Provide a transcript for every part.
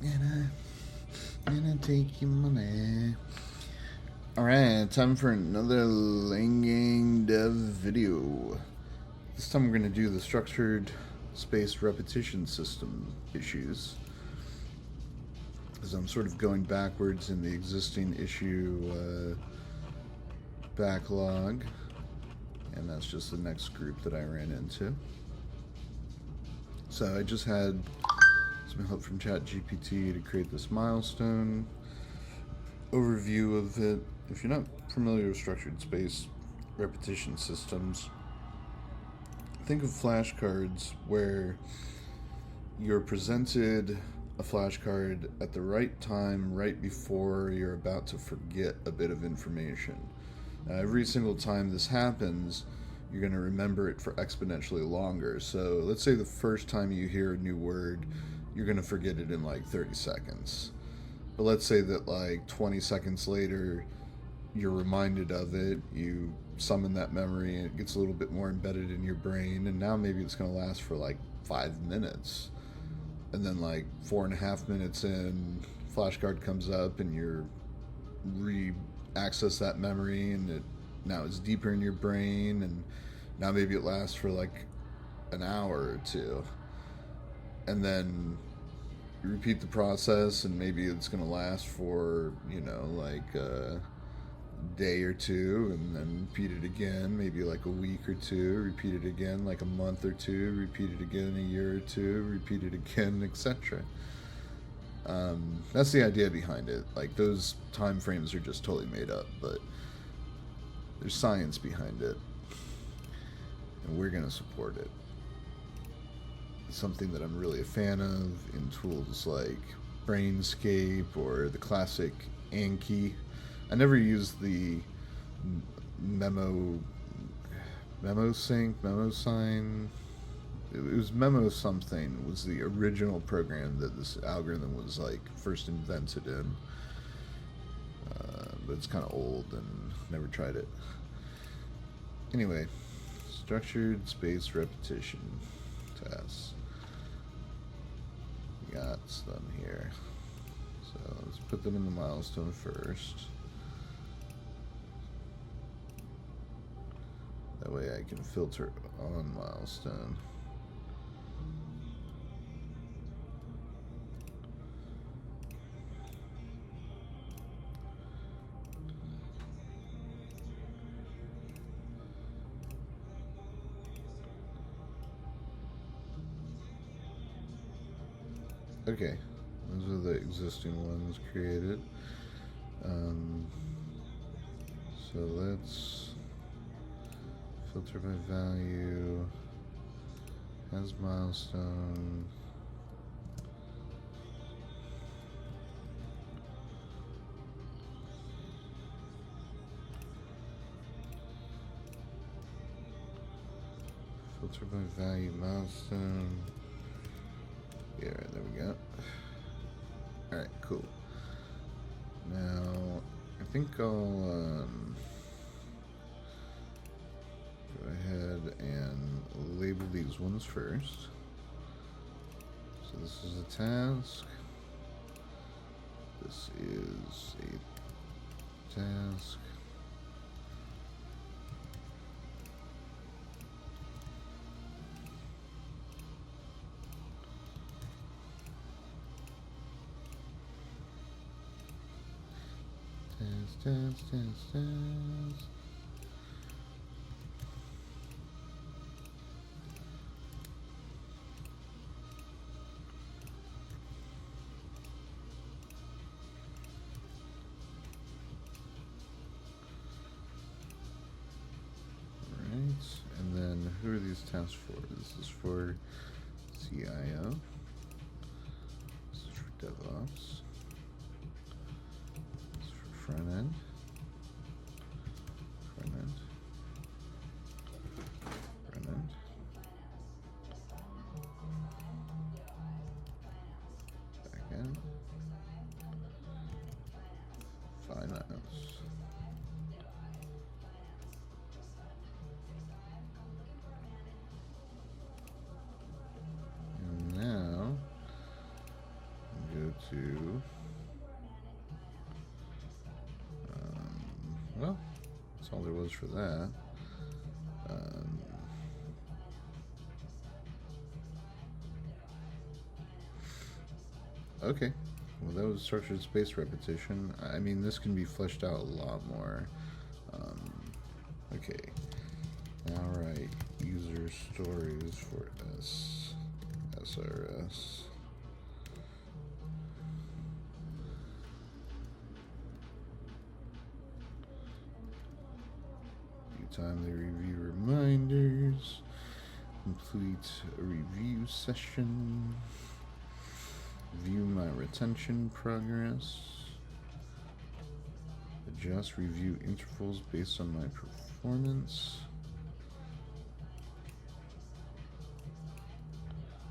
Gonna take your money. Alright, time for another Langgang dev video. This time we're going to do the structured space repetition system issues. As I'm sort of going backwards in the existing issue backlog. And that's just the next group that I ran into. So I just had some help from ChatGPT to create this milestone overview of it. If you're not familiar with structured space repetition systems, think of flashcards where you're presented a flashcard at the right time, right before you're about to forget a bit of information. Every single time this happens, you're going to remember it for exponentially longer. So let's say the first time you hear a new word, you're going to forget it in like 30 seconds. But let's say that like 20 seconds later, you're reminded of it, you summon that memory, and it gets a little bit more embedded in your brain, and now maybe it's going to last for like 5 minutes. And then like 4.5 minutes in, flashcard comes up and you're re-access that memory, and it now is deeper in your brain, and now maybe it lasts for like an hour or two. And then you repeat the process, and maybe it's going to last for, like a day or two, and then repeat it again, maybe like a week or two, repeat it again like a month or two, repeat it again a year or two, repeat it again, etc. That's the idea behind it. Like, those time frames are just totally made up, but there's science behind it, and we're going to support it. Something that I'm really a fan of in tools like Brainscape or the classic Anki. I never used the memo sign. It was Memo something was the original program that this algorithm was like first invented in. But it's kind of old and never tried it. Anyway, structured space repetition tasks. Got them here. So let's put them in the milestone first. That way I can filter on milestone. Okay, those are the existing ones created. So let's filter by value, has milestone. Filter by value milestone. Yeah, there we go. Alright, cool. Now, I think I'll go ahead and label these ones first. So this is a task. This is a task. Test. Alright, and then who are these tasks for? This is for CIO. This is for DevOps. This is for front end. Finance. And now go to all there was for that. Okay, well that was structured space repetition. I mean, this can be fleshed out a lot more. Okay, alright, user stories for SRS. Timely review reminders, complete a review session, view my retention progress, adjust review intervals based on my performance,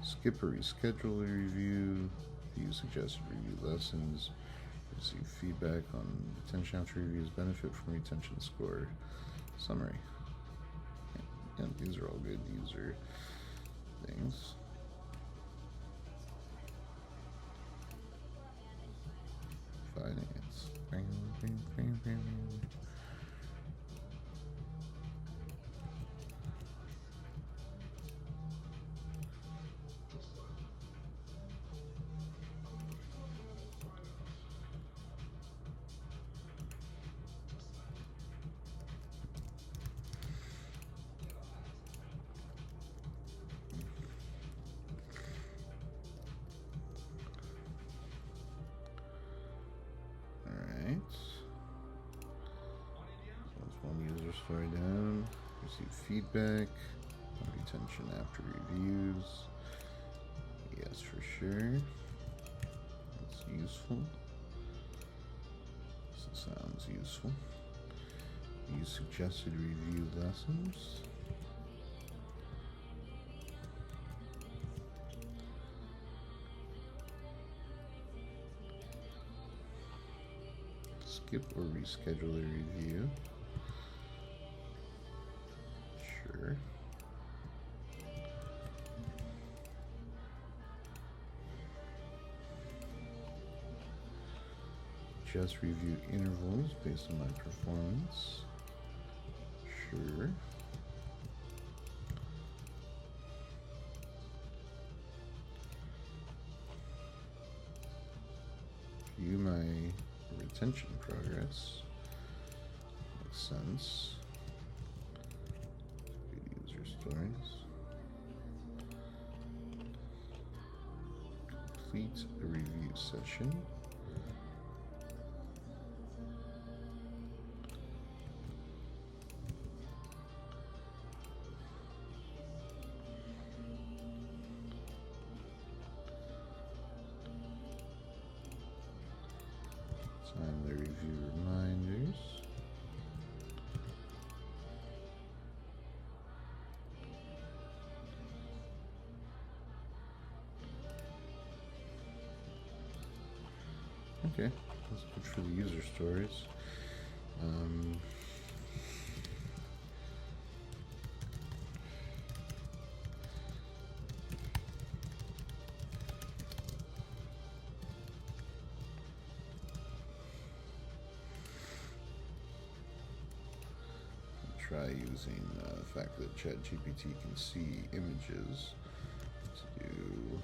skip or reschedule a review, view suggested review lessons, receive feedback on retention after reviews, benefit from retention score. Summary. Yeah, these are all good user things. Finance. Story down, receive feedback, retention after reviews. Yes, for sure. That's useful. This sounds useful. Use suggested review lessons. Skip or reschedule a review. Sure. Just review intervals based on my performance. Sure. View my retention progress. Makes sense. User stories. Complete a review session. Timely review reminders. Okay, that's good for the user stories. Try using the fact that ChatGPT can see images to do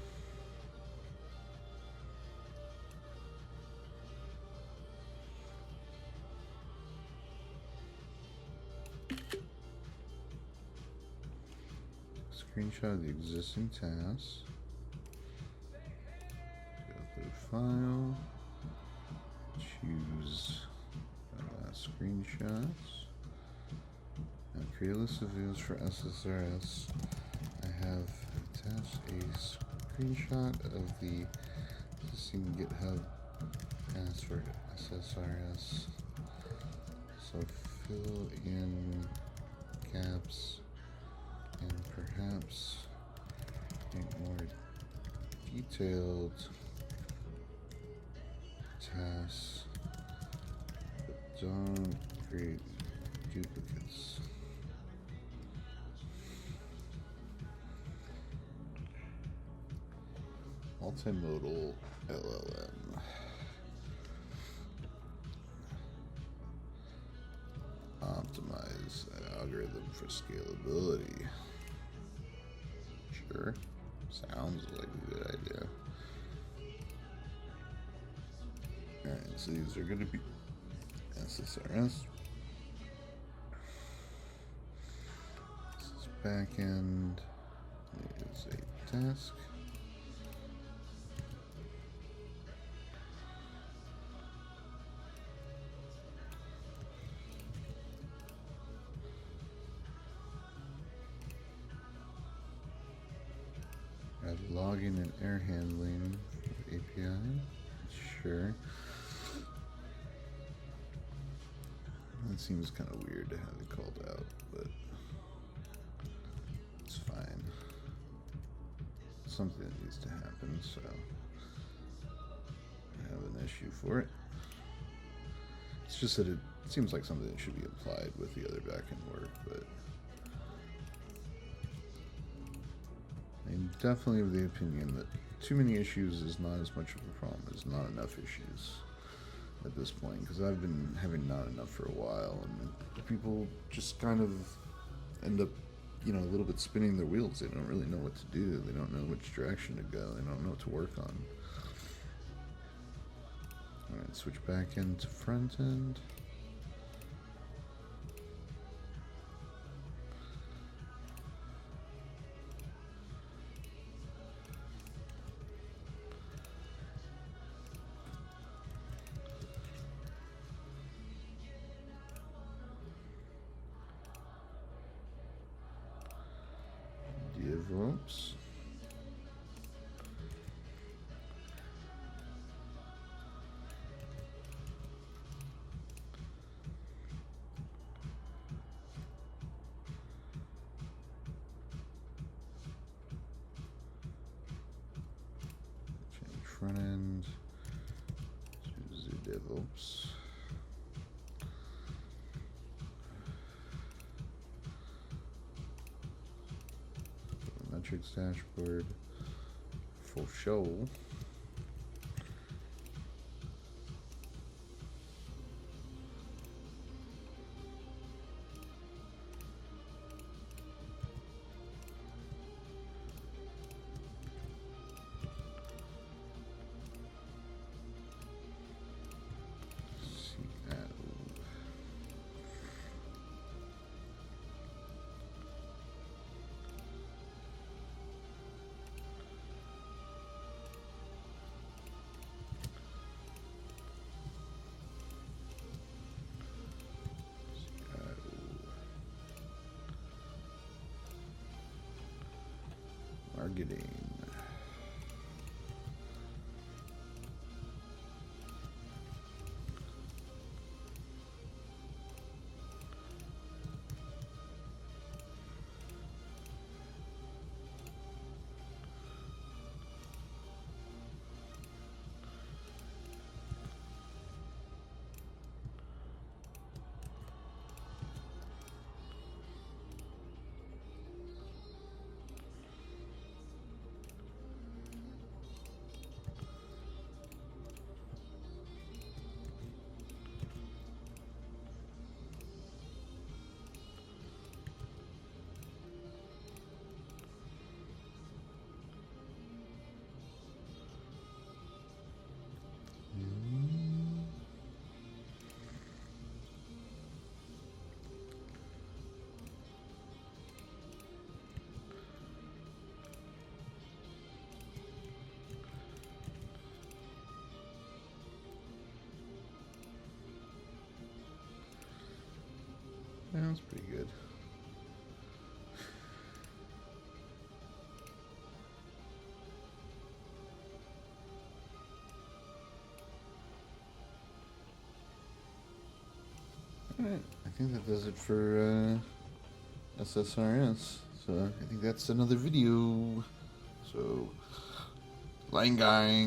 screenshot of the existing task. Upload file. Choose screenshots. Now create a list of videos for SSRS. I have attached a screenshot of the existing GitHub task for SSRS. So fill in gaps and perhaps make more detailed tasks, but don't create duplicates. Multimodal LLM. Optimize. algorithm for scalability. Sure. Sounds like a good idea. Alright, so these are going to be SSRS. This is backend. It is a task. Add login and error handling API. Sure. That seems kind of weird to have it called out, but it's fine. Something that needs to happen, so I have an issue for it. It's just that it seems like something that should be applied with the other backend work, but I'm definitely of the opinion that too many issues is not as much of a problem as not enough issues at this point, because I've been having not enough for a while, and people just kind of end up, a little bit spinning their wheels. They don't really know what to do. They don't know which direction to go. They don't know what to work on. Alright, switch back end to front end. DevOps. Change front end to DevOps. Metrics dashboard for show. Marketing. Yeah, that's pretty good. Alright, I think that does it for SSRS. So I think that's another video. So, Line Gang.